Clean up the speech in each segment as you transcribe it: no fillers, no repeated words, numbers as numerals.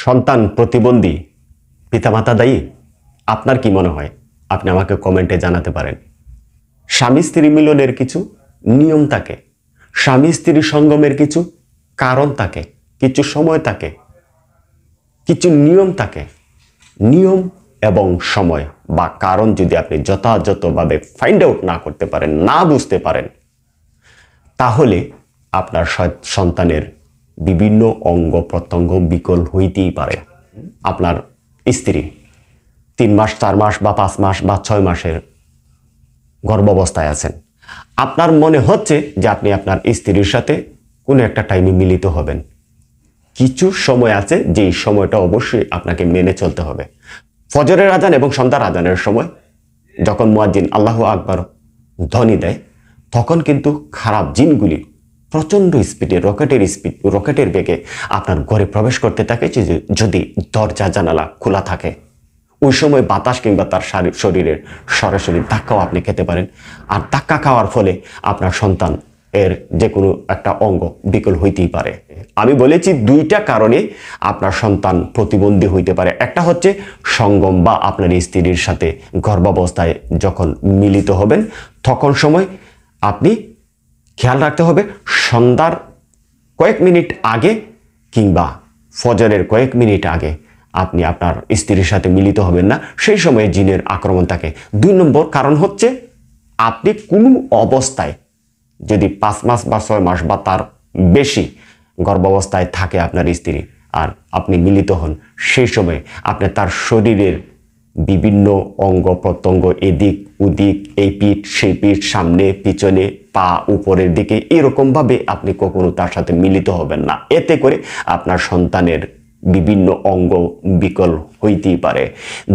সন্তান প্রতিবন্ধী পিতামাতা দায়ী? আপনার কি মনে হয়? আপনি আমাকে কমেন্টে জানাতে পারেন। স্বামী স্ত্রী মিলনের কিছু নিয়ম থাকে, স্বামী স্ত্রী সঙ্গমের কিছু কারণ থাকে, কিছু সময় থাকে, কিছু নিয়ম থাকে। নিয়ম এবং সময় বা কারণ যদি আপনি যথাযথভাবে ফাইন্ড আউট না করতে পারেন, না বুঝতে পারেন, তাহলে আপনার সন্তানের বিভিন্ন অঙ্গ প্রত্যঙ্গ বিকল হইতেই পারে। আপনার স্ত্রী 3 মাস 4 মাস বা 5 মাস বা 6 মাসের গর্ভাবস্থায় আছেন, আপনার মনে হচ্ছে যে আপনি আপনার স্ত্রীর সাথে কোনো একটা টাইমে মিলিত হবেন। কিছু সময় আছে যেই সময়টা অবশ্যই আপনাকে মেনে চলতে হবে। ফজরের আজান এবং সন্ধ্যার আজানের সময় যখন মুয়াজ্জিন আল্লাহু আকবার ধ্বনি দেয়, তখন কিন্তু খারাপ জিনগুলি প্রচণ্ড স্পিডে রকেটের বেগে আপনার ঘরে প্রবেশ করতে থাকে। যদি দরজা জানালা খোলা থাকে, ওই সময় বাতাস কিংবা তার শরীরের সরাসরি ধাক্কাও আপনি খেতে পারেন। আর ধাক্কা খাওয়ার ফলে আপনার সন্তান এর যে কোনো একটা অঙ্গ বিকল হইতেই পারে। আমি বলেছি 2টা কারণে আপনার সন্তান প্রতিবন্ধী হইতে পারে। একটা হচ্ছে সঙ্গম বা আপনার স্ত্রীর সাথে গর্ভাবস্থায় যখন মিলিত হবেন, তখন সময় আপনি খেয়াল রাখতে হবে সন্ধ্যার কয়েক মিনিট আগে কিংবা ফজরের কয়েক মিনিট আগে আপনি আপনার স্ত্রীর সাথে মিলিত হবেন না। সেই সময়ে জিনের আক্রমণ থাকে। 2 নম্বর কারণ হচ্ছে আপনি কোনো অবস্থায় যদি 5 মাস বা 6 মাস বা তার বেশি গর্ভাবস্থায় থাকে আপনার স্ত্রী আর আপনি মিলিত হন, সেই সময় আপনি তার শরীরের বিভিন্ন অঙ্গ প্রত্যঙ্গ, এদিক ওদিক, এই পিঠ সেই পিঠ, সামনে পিছনে, পা উপরের দিকে, এরকমভাবে আপনি কখনো তার সাথে মিলিত হবেন না। এতে করে আপনার সন্তানের বিভিন্ন অঙ্গ বিকল হইতেই পারে।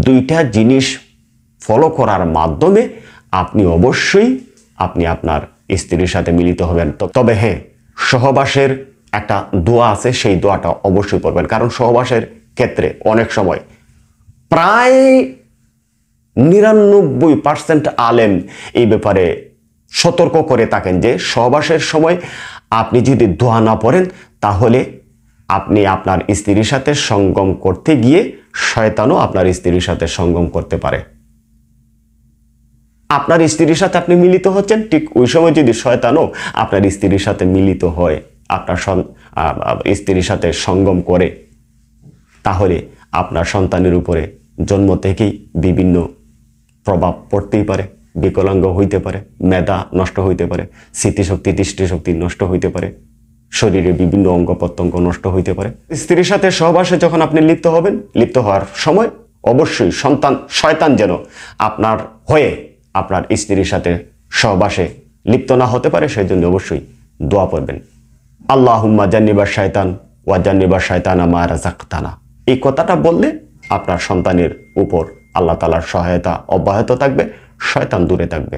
2টা জিনিস ফলো করার মাধ্যমে আপনি অবশ্যই আপনার স্ত্রীর সাথে মিলিত হবেন। তবে হ্যাঁ, সহবাসের একটা দোয়া আছে, সেই দোয়াটা অবশ্যই পড়বেন। কারণ সহবাসের ক্ষেত্রে অনেক সময় প্রায় 99% আলেম এই ব্যাপারে সতর্ক করে থাকেন যে সহবাসের সময় আপনি যদি দোয়া না পড়েন, তাহলে আপনি আপনার স্ত্রীর সাথে সঙ্গম করতে গিয়ে শয়তানও আপনার স্ত্রীর সাথে সঙ্গম করতে পারে। আপনার স্ত্রীর সাথে আপনি মিলিত হচ্ছেন, ঠিক ওই সময় যদি শয়তানও আপনার স্ত্রীর সাথে মিলিত হয়, আপনার স্ত্রীর সাথে সঙ্গম করে, তাহলে আপনার সন্তানের উপরে জন্ম থেকেই বিভিন্ন প্রভাব পড়তেই পারে। বিকলাঙ্গ হইতে পারে, মেধা নষ্ট হইতে পারে, স্মৃতিশক্তি দৃষ্টিশক্তি নষ্ট হইতে পারে, শরীরে বিভিন্ন অঙ্গ প্রত্যঙ্গ নষ্ট হইতে পারে। স্ত্রীর সাথে সহবাসে যখন আপনি লিপ্ত হবেন, লিপ্ত হওয়ার সময় অবশ্যই শয়তান যেন আপনার হয়ে আপনার স্ত্রীর সাথে সহবাসে লিপ্ত না হতে পারে, সেই জন্য অবশ্যই দোয়া পড়বেন। আল্লাহুম্মা জান্নিবা শায়তান ওয়া জান্নিবা শায়তানা মা রাযাকতানা। এই কথাটা বললে আপনার সন্তানের উপর আল্লাহ তাআলার সহায়তা অব্যাহত থাকবে, শয়তান দূরে থাকবে।